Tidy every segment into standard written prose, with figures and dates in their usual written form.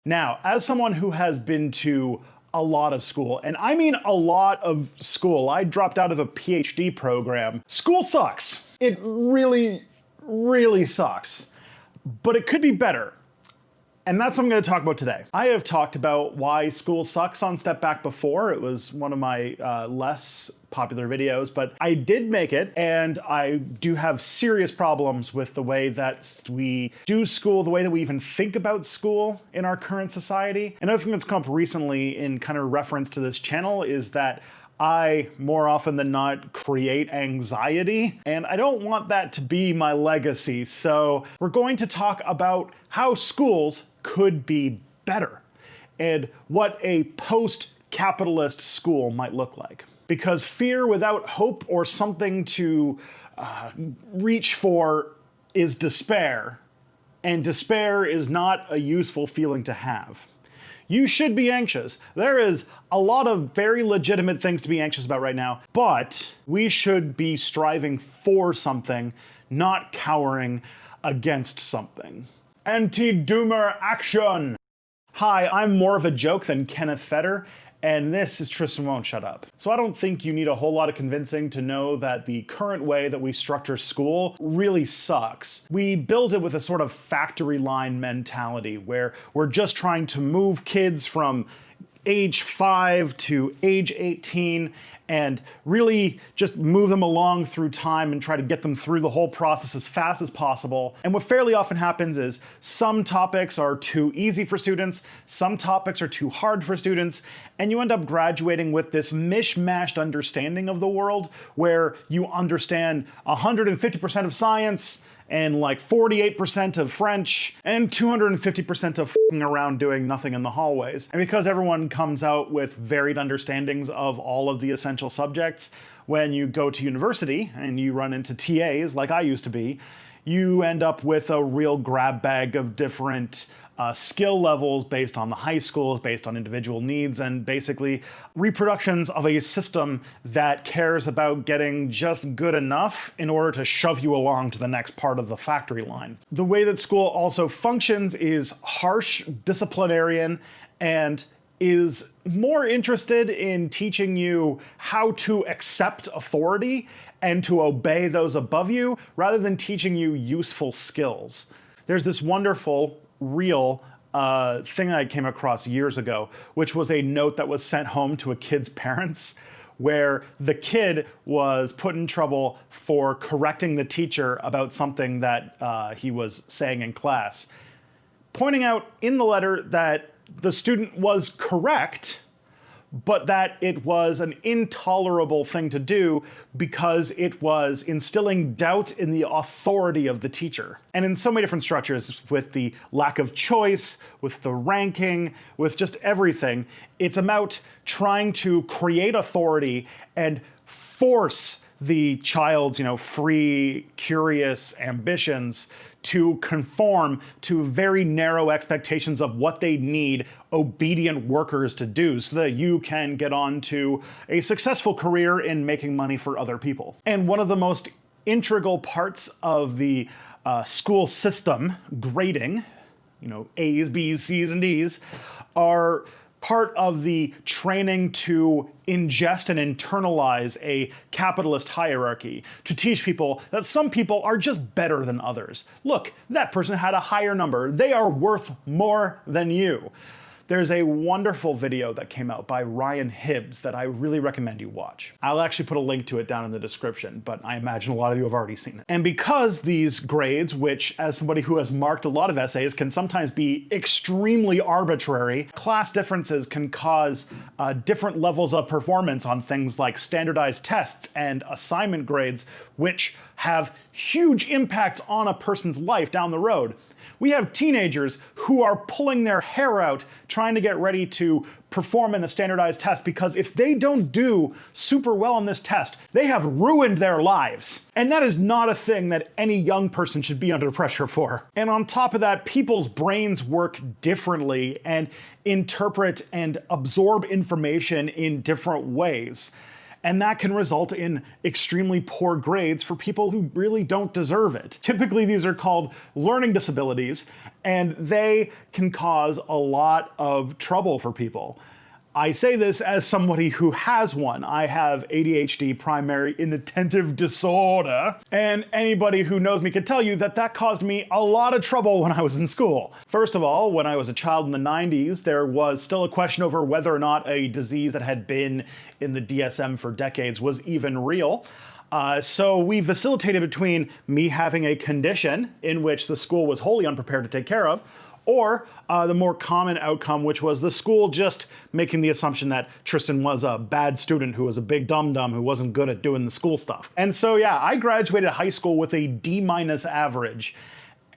Now, as someone who has been to a lot of school, and I mean a lot of school, I dropped out of a PhD program. School sucks. It really, really sucks. But it could be better. And that's what I'm going to talk about today. I have talked about why school sucks on Step Back before. It was one of my less popular videos, but I did make it, and I do have serious problems with the way that we do school, the way that we even think about school in our current society. Another thing that's come up recently in kind of reference to this channel is that I, more often than not, create anxiety, and I don't want that to be my legacy. So we're going to talk about how schools could be better and what a post-capitalist school might look like. Because fear without hope or something to reach for is despair, and despair is not a useful feeling to have. You should be anxious. There is a lot of very legitimate things to be anxious about right now, but we should be striving for something, not cowering against something. Anti-doomer action! Hi, I'm more of a joke than Kenneth Fetter, and this is Tristan Won't Shut Up. So I don't think you need a whole lot of convincing to know that the current way that we structure school really sucks. We build it with a sort of factory line mentality where we're just trying to move kids from age 5 to age 18 and really just move them along through time and try to get them through the whole process as fast as possible. And what fairly often happens is some topics are too easy for students, some topics are too hard for students, and you end up graduating with this mishmashed understanding of the world where you understand 150% of science, and like 48% of French, and 250% of f***ing around doing nothing in the hallways. And because everyone comes out with varied understandings of all of the essential subjects, when you go to university and you run into TAs like I used to be, you end up with a real grab bag of different skill levels based on the high schools, based on individual needs, and basically reproductions of a system that cares about getting just good enough in order to shove you along to the next part of the factory line. The way that school also functions is harsh, disciplinarian, and is more interested in teaching you how to accept authority and to obey those above you, rather than teaching you useful skills. There's this wonderful real thing I came across years ago, which was a note that was sent home to a kid's parents, where the kid was put in trouble for correcting the teacher about something that he was saying in class, pointing out in the letter that the student was correct, but that it was an intolerable thing to do because it was instilling doubt in the authority of the teacher. And in so many different structures, with the lack of choice, with the ranking, with just everything, it's about trying to create authority and force the child's, free, curious ambitions to conform to very narrow expectations of what they need obedient workers to do so that you can get on to a successful career in making money for other people. And one of the most integral parts of the school system, grading, A's, B's, C's, and D's, are part of the training to ingest and internalize a capitalist hierarchy, to teach people that some people are just better than others. Look, that person had a higher number. They are worth more than you. There's a wonderful video that came out by Ryan Hibbs that I really recommend you watch. I'll actually put a link to it down in the description, but I imagine a lot of you have already seen it. And because these grades, which as somebody who has marked a lot of essays, can sometimes be extremely arbitrary, class differences can cause different levels of performance on things like standardized tests and assignment grades, which have huge impacts on a person's life down the road. We have teenagers who are pulling their hair out trying to get ready to perform in the standardized test because if they don't do super well on this test, they have ruined their lives. And that is not a thing that any young person should be under pressure for. And on top of that, people's brains work differently and interpret and absorb information in different ways. And that can result in extremely poor grades for people who really don't deserve it. Typically, these are called learning disabilities, and they can cause a lot of trouble for people. I say this as somebody who has one. I have ADHD, primary inattentive disorder, and anybody who knows me can tell you that that caused me a lot of trouble when I was in school. First of all, when I was a child in the 90s, there was still a question over whether or not a disease that had been in the DSM for decades was even real. So we facilitated between me having a condition in which the school was wholly unprepared to take care of, or the more common outcome, which was the school just making the assumption that Tristan was a bad student who was a big dum-dum who wasn't good at doing the school stuff. And so yeah, I graduated high school with a D- average,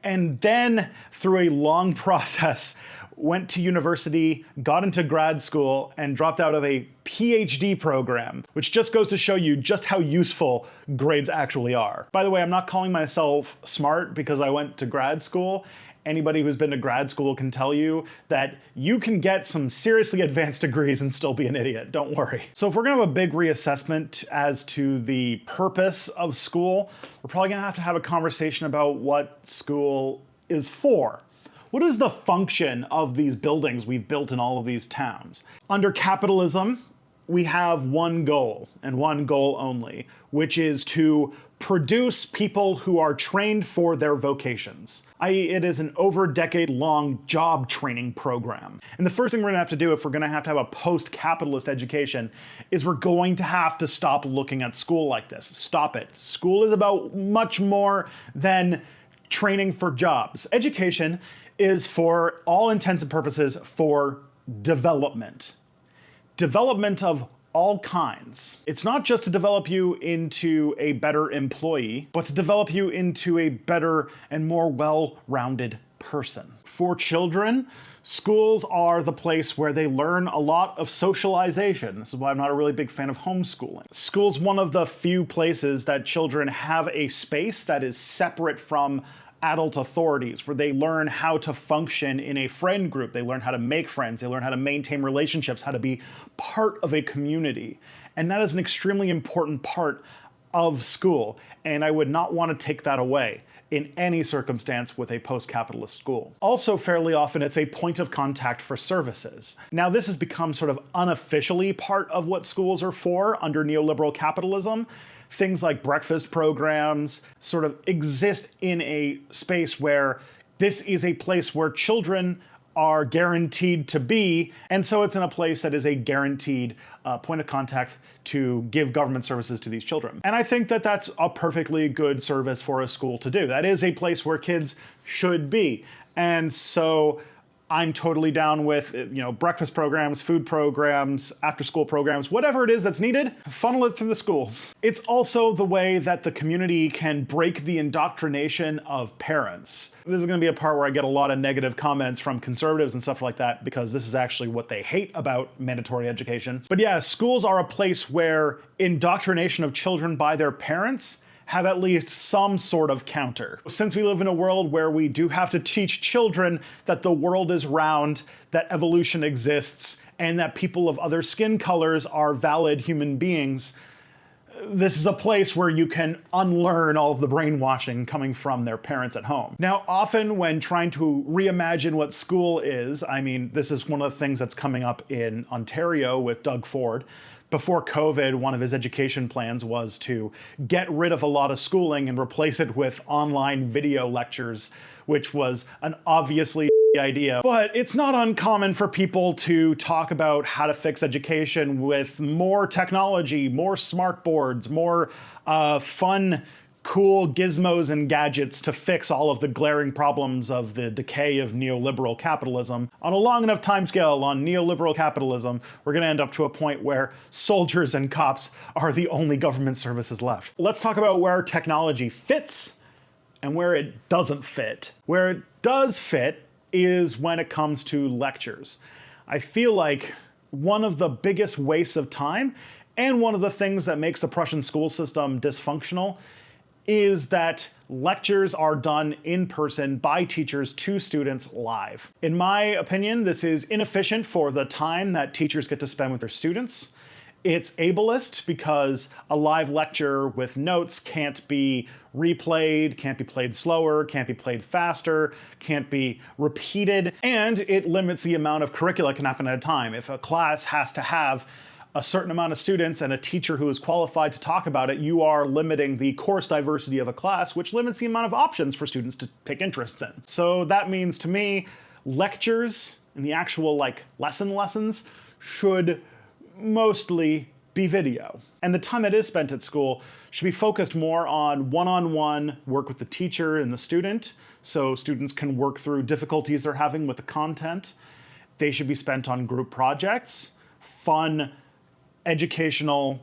and then through a long process went to university, got into grad school, and dropped out of a PhD program, which just goes to show you just how useful grades actually are. By the way, I'm not calling myself smart because I went to grad school. Anybody who's been to grad school can tell you that you can get some seriously advanced degrees and still be an idiot. Don't worry. So if we're gonna have a big reassessment as to the purpose of school, we're probably gonna have to have a conversation about what school is for. What is the function of these buildings we've built in all of these towns? Under capitalism, we have one goal, and one goal only, which is to produce people who are trained for their vocations, i.e. it is an over-decade-long job training program. And the first thing we're gonna have to do if we're gonna have a post-capitalist education is we're going to have to stop looking at school like this. Stop it. School is about much more than training for jobs. Education is, for all intents and purposes, for development. Development of all kinds. It's not just to develop you into a better employee, but to develop you into a better and more well-rounded person. For children, schools are the place where they learn a lot of socialization. This is why I'm not a really big fan of homeschooling. School's one of the few places that children have a space that is separate from adult authorities, where they learn how to function in a friend group, they learn how to make friends, they learn how to maintain relationships, how to be part of a community. And that is an extremely important part of school, and I would not want to take that away in any circumstance with a post-capitalist school. Also, fairly often, it's a point of contact for services. Now, this has become sort of unofficially part of what schools are for under neoliberal capitalism. Things like breakfast programs sort of exist in a space where this is a place where children are guaranteed to be, and so it's in a place that is a guaranteed point of contact to give government services to these children. And I think that that's a perfectly good service for a school to do. That is a place where kids should be. And so I'm totally down with, breakfast programs, food programs, after-school programs, whatever it is that's needed, funnel it through the schools. It's also the way that the community can break the indoctrination of parents. This is going to be a part where I get a lot of negative comments from conservatives and stuff like that, because this is actually what they hate about mandatory education. But yeah, schools are a place where indoctrination of children by their parents have at least some sort of counter. Since we live in a world where we do have to teach children that the world is round, that evolution exists, and that people of other skin colors are valid human beings, this is a place where you can unlearn all of the brainwashing coming from their parents at home. Now, often when trying to reimagine what school is, this is one of the things that's coming up in Ontario with Doug Ford. Before COVID, one of his education plans was to get rid of a lot of schooling and replace it with online video lectures, which was an obviously idea. But it's not uncommon for people to talk about how to fix education with more technology, more smart boards, more fun, cool gizmos and gadgets to fix all of the glaring problems of the decay of neoliberal capitalism. On a long enough timescale on neoliberal capitalism, we're going to end up to a point where soldiers and cops are the only government services left. Let's talk about where technology fits and where it doesn't fit. Where it does fit is when it comes to lectures. I feel like one of the biggest wastes of time, and one of the things that makes the Prussian school system dysfunctional, is that lectures are done in person by teachers to students live. In my opinion, this is inefficient for the time that teachers get to spend with their students. It's ableist because a live lecture with notes can't be replayed, can't be played slower, can't be played faster, can't be repeated, and it limits the amount of curricula that can happen at a time. If a class has to have a certain amount of students and a teacher who is qualified to talk about it, you are limiting the course diversity of a class, which limits the amount of options for students to take interests in. So that means, to me, lectures and the actual lessons should mostly be video. And the time that is spent at school should be focused more on one-on-one work with the teacher and the student, so students can work through difficulties they're having with the content. They should be spent on group projects, fun, educational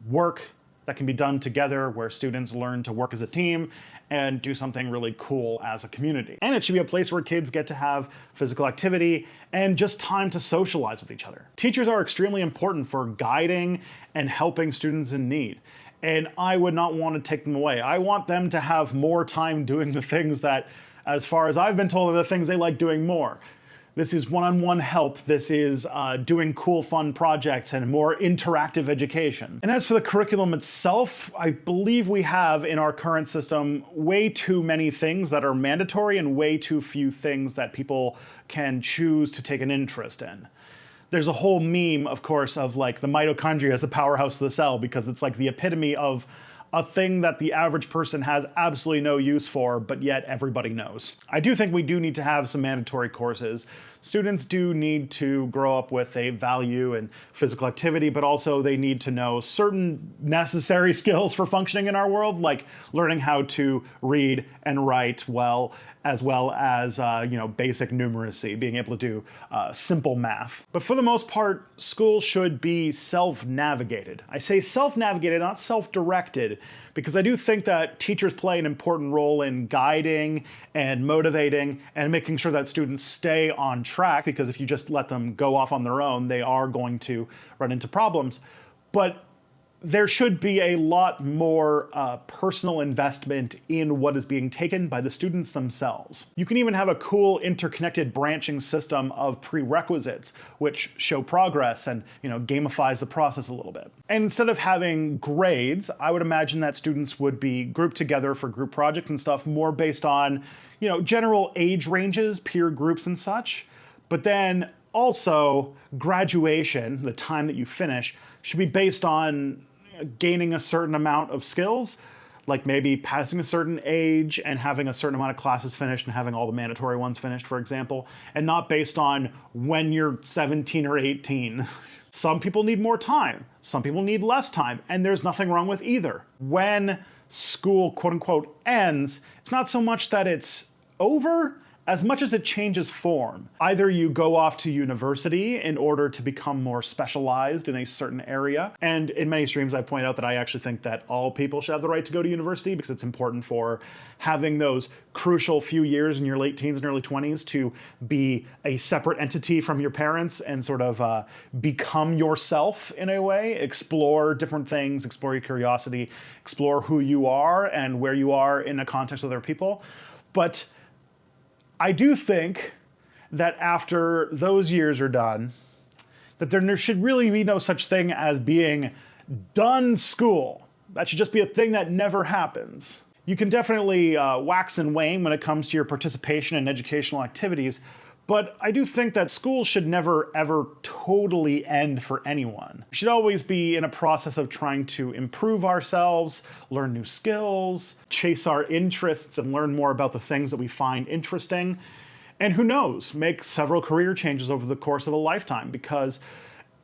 work that can be done together where students learn to work as a team and do something really cool as a community. And it should be a place where kids get to have physical activity and just time to socialize with each other. Teachers are extremely important for guiding and helping students in need. And I would not want to take them away. I want them to have more time doing the things that, as far as I've been told, are the things they like doing more. This is one-on-one help. This is doing cool, fun projects and more interactive education. And as for the curriculum itself, I believe we have in our current system way too many things that are mandatory and way too few things that people can choose to take an interest in. There's a whole meme, of course, of the mitochondria as the powerhouse of the cell, because it's the epitome of a thing that the average person has absolutely no use for, but yet everybody knows. I do think we do need to have some mandatory courses. Students do need to grow up with a value in physical activity, but also they need to know certain necessary skills for functioning in our world, like learning how to read and write well as basic numeracy, being able to do simple math. But for the most part, school should be self-navigated. I say self-navigated, not self-directed, because I do think that teachers play an important role in guiding and motivating and making sure that students stay on track, because if you just let them go off on their own, they are going to run into problems. But there should be a lot more personal investment in what is being taken by the students themselves. You can even have a cool interconnected branching system of prerequisites which show progress and gamifies the process a little bit. And instead of having grades, I would imagine that students would be grouped together for group projects and stuff more based on general age ranges, peer groups and such. But then also graduation, the time that you finish, should be based on gaining a certain amount of skills, like maybe passing a certain age and having a certain amount of classes finished and having all the mandatory ones finished, for example, and not based on when you're 17 or 18. Some people need more time, some people need less time, and there's nothing wrong with either. When school, quote unquote, ends, it's not so much that it's over, as much as it changes form. Either you go off to university in order to become more specialized in a certain area, and in many streams I point out that I actually think that all people should have the right to go to university because it's important for having those crucial few years in your late teens and early 20s to be a separate entity from your parents and sort of become yourself in a way, explore different things, explore your curiosity, explore who you are and where you are in a context with other people. But I do think that after those years are done, that there should really be no such thing as being done school. That should just be a thing that never happens. You can definitely wax and wane when it comes to your participation in educational activities, but I do think that school should never, ever totally end for anyone. We should always be in a process of trying to improve ourselves, learn new skills, chase our interests, and learn more about the things that we find interesting. And who knows, make several career changes over the course of a lifetime, because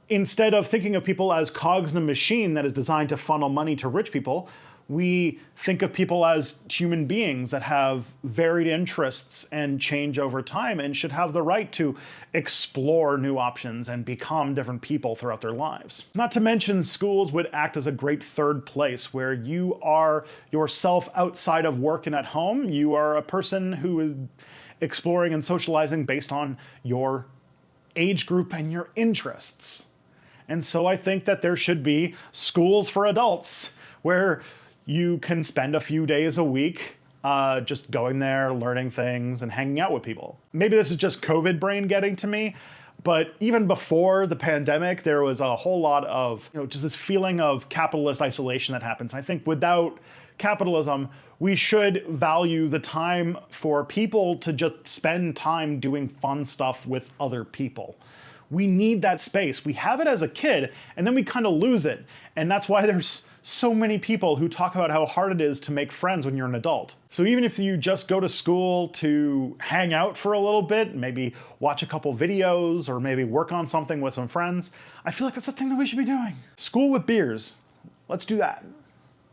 instead of thinking of people as cogs in a machine that is designed to funnel money to rich people, we think of people as human beings that have varied interests and change over time and should have the right to explore new options and become different people throughout their lives. Not to mention, schools would act as a great third place where you are yourself outside of work and at home. You are a person who is exploring and socializing based on your age group and your interests. And so I think that there should be schools for adults where you can spend a few days a week just going there, learning things, and hanging out with people. Maybe this is just COVID brain getting to me, But even before the pandemic, there was a whole lot of, just this feeling of capitalist isolation that happens. I think without capitalism, we should value the time for people to just spend time doing fun stuff with other people. We need that space. We have it as a kid, and then we kind of lose it. And that's why there's so many people who talk about how hard it is to make friends when you're an adult. So even if you just go to school to hang out for a little bit, maybe watch a couple videos, or maybe work on something with some friends, I feel like that's the thing that we should be doing. School with beers. Let's do that.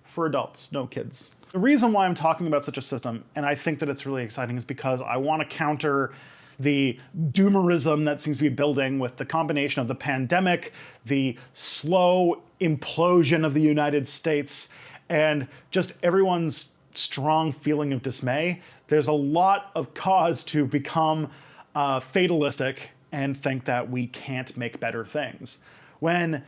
For adults, no kids. The reason why I'm talking about such a system, and I think that it's really exciting, is because I want to counter the doomerism that seems to be building with the combination of the pandemic, the slow implosion of the United States, and just everyone's strong feeling of dismay. There's a lot of cause to become fatalistic and think that we can't make better things, when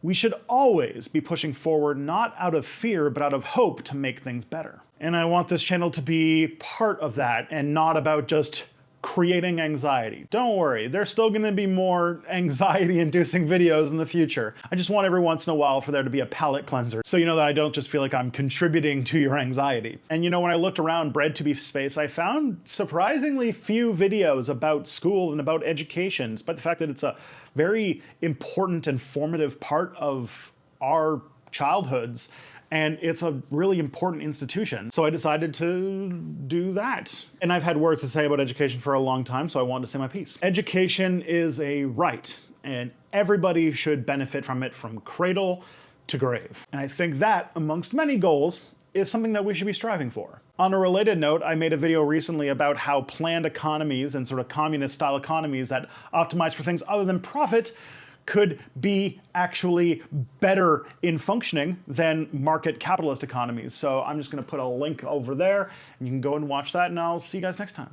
we should always be pushing forward, not out of fear, but out of hope to make things better. And I want this channel to be part of that and not about just creating anxiety. Don't worry, there's still gonna be more anxiety-inducing videos in the future. I just want every once in a while for there to be a palate cleanser, so you know that I don't just feel like I'm contributing to your anxiety. And when I looked around Bread to Beef space, I found surprisingly few videos about school and about education, despite the fact that it's a very important and formative part of our childhoods. And it's a really important institution. So I decided to do that. And I've had words to say about education for a long time, so I wanted to say my piece. Education is a right, and everybody should benefit from it from cradle to grave. And I think that, amongst many goals, is something that we should be striving for. On a related note, I made a video recently about how planned economies and sort of communist-style economies that optimize for things other than profit could be actually better in functioning than market capitalist economies. So I'm just gonna put a link over there, and you can go and watch that, and I'll see you guys next time.